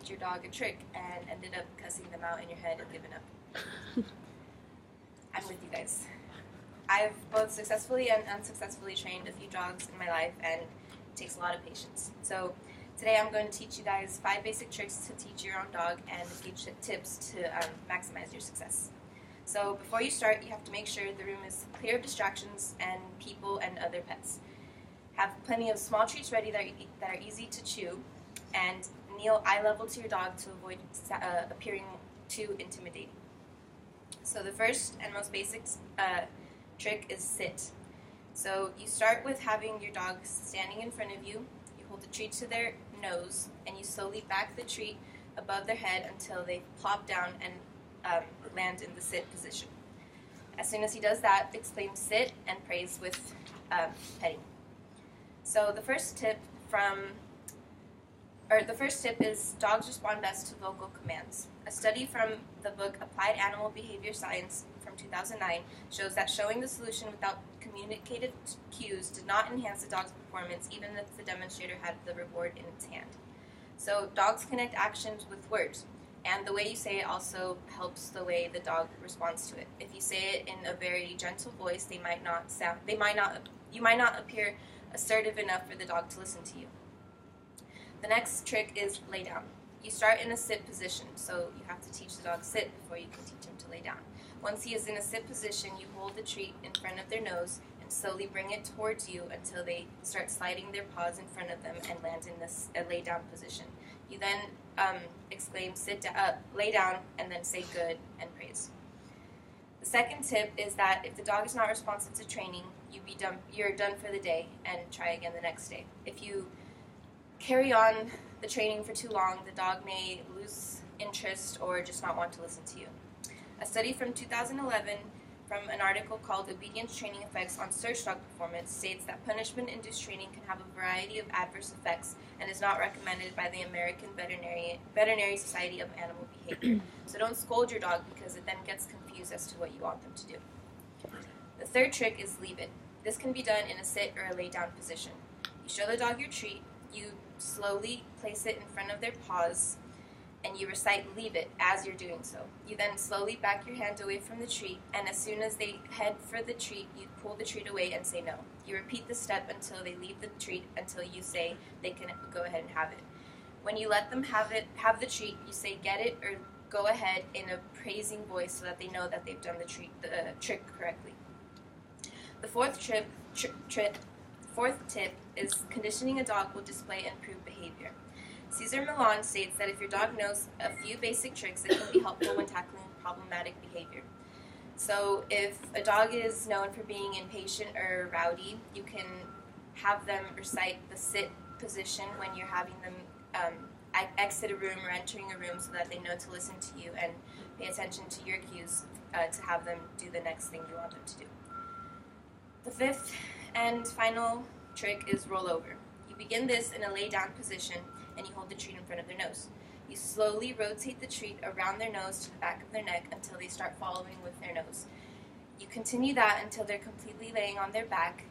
teach your dog a trick and ended up cussing them out in your head and giving up. I'm with you guys. I've both successfully and unsuccessfully trained a few dogs in my life, and it takes a lot of patience. So today I'm going to teach you guys 5 basic tricks to teach your own dog and a few tips to maximize your success. So before you start, you have to make sure the room is clear of distractions and people and other pets. Have plenty of small treats ready that are easy to chew, and kneel eye level to your dog to avoid appearing too intimidating. So the first and most basic trick is sit. So you start with having your dog standing in front of you. You hold the treat to their nose, and you slowly back the treat above their head until they plop down and land in the sit position. As soon as he does that, exclaim sit and praise with petting. So the first tip is dogs respond best to vocal commands. A study from the book Applied Animal Behavior Science from 2009 shows that showing the solution without communicated cues did not enhance the dog's performance, even if the demonstrator had the reward in its hand. So dogs connect actions with words, and the way you say it also helps the way the dog responds to it. If you say it in a very gentle voice, you might not appear assertive enough for the dog to listen to you. The next trick is lay down. You start in a sit position, so you have to teach the dog sit before you can teach him to lay down. Once he is in a sit position, you hold the treat in front of their nose and slowly bring it towards you until they start sliding their paws in front of them and land in this lay down position. You then exclaim lay down, and then say good and praise. The second tip is that if the dog is not responsive to training, you're done for the day and try again the next day. If you carry on the training for too long, the dog may lose interest or just not want to listen to you. A study from 2011 from an article called Obedience Training Effects on Search Dog Performance states that punishment-induced training can have a variety of adverse effects and is not recommended by the American Veterinary Society of Animal Behavior. So don't scold your dog because it then gets confused as to what you want them to do. The third trick is leave it. This can be done in a sit or a lay down position. You show the dog your treat, you slowly place it in front of their paws, and you recite leave it as you're doing so. You then slowly back your hand away from the treat, and as soon as they head for the treat, you pull the treat away and say no. You repeat the step until they leave the treat until you say they can go ahead and have it. When you let them have the treat, you say get it or go ahead in a praising voice so that they know that they've done the trick correctly. The fourth tip is conditioning a dog will display improved behavior. Cesar Millan states that if your dog knows a few basic tricks, it can be helpful when tackling problematic behavior. So if a dog is known for being impatient or rowdy, you can have them recite the sit position when you're having them exit a room or entering a room so that they know to listen to you and pay attention to your cues to have them do the next thing you want them to do. The fifth and final trick is roll over. You begin this in a lay down position and you hold the treat in front of their nose. You slowly rotate the treat around their nose to the back of their neck until they start following with their nose. You continue that until they're completely laying on their back,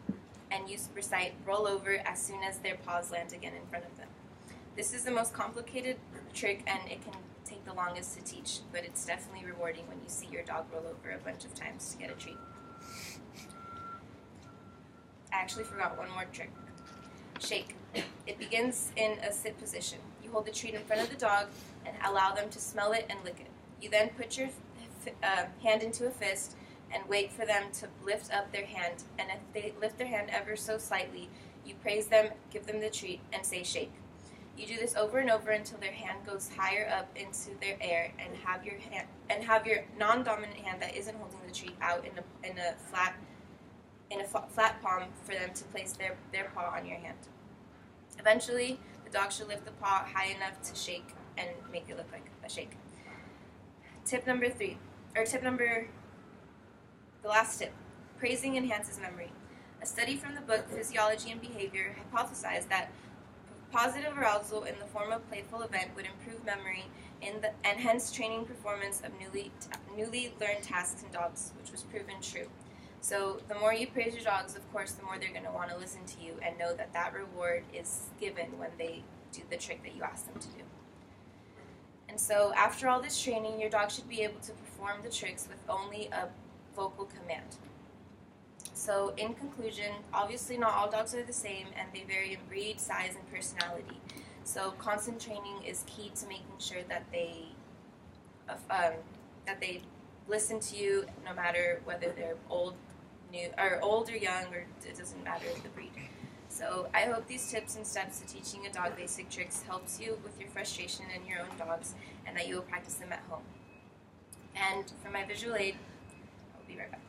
and you recite roll over as soon as their paws land again in front of them. This is the most complicated trick and it can take the longest to teach, but it's definitely rewarding when you see your dog roll over a bunch of times to get a treat. I actually forgot one more trick. Shake. It begins in a sit position. You hold the treat in front of the dog and allow them to smell it and lick it. You then put your hand into a fist and wait for them to lift up their hand. And if they lift their hand ever so slightly, you praise them, give them the treat, and say shake. You do this over and over until their hand goes higher up into their air, and have your non-dominant hand that isn't holding the treat out in a flat palm for them to place their paw on your hand. Eventually, the dog should lift the paw high enough to shake and make it look like a shake. The last tip, praising enhances memory. A study from the book Physiology and Behavior hypothesized that positive arousal in the form of playful event would improve memory and hence training performance of newly learned tasks in dogs, which was proven true. So the more you praise your dogs, of course, the more they're going to want to listen to you and know that reward is given when they do the trick that you ask them to do. And so after all this training, your dog should be able to perform the tricks with only a vocal command. So in conclusion, obviously not all dogs are the same, and they vary in breed, size, and personality. So constant training is key to making sure that they listen to you, no matter whether they're old or young, or it doesn't matter the breed. So I hope these tips and steps to teaching a dog basic tricks helps you with your frustration and your own dogs, and that you will practice them at home. And for my visual aid, I'll be right back.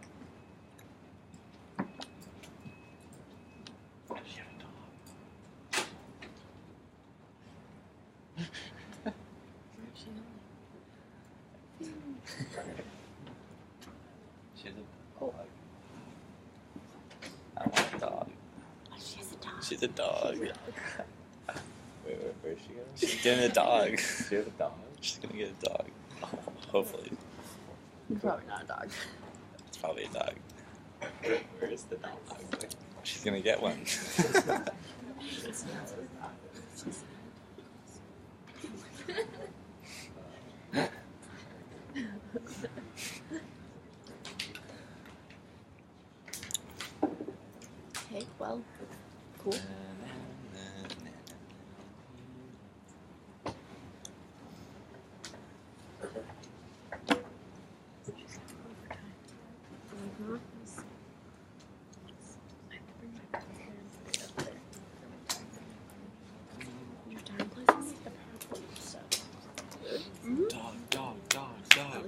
She's a dog. I want a dog. She's a dog. She's a dog. Where's she going? She's getting a dog. She has a dog? She's gonna get a dog. Hopefully. Probably not a dog. It's probably a dog. Where is the dog? She's gonna get one. Okay, well, cool.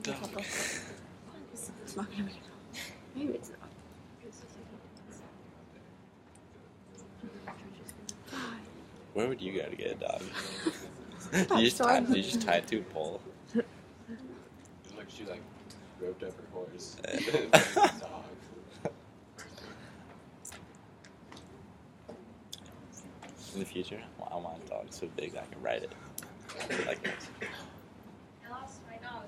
Dog. It's not gonna be. Maybe it's not. Where would you go to get a dog? You you just tie it to a pole. Look, she like roped up her horse. Dog. In the future, I want a dog so big I can ride it. Like this. I lost my dog.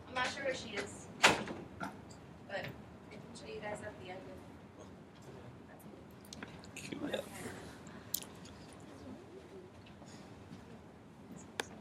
I'm not sure where she is, but I can show you guys at the end. Cute.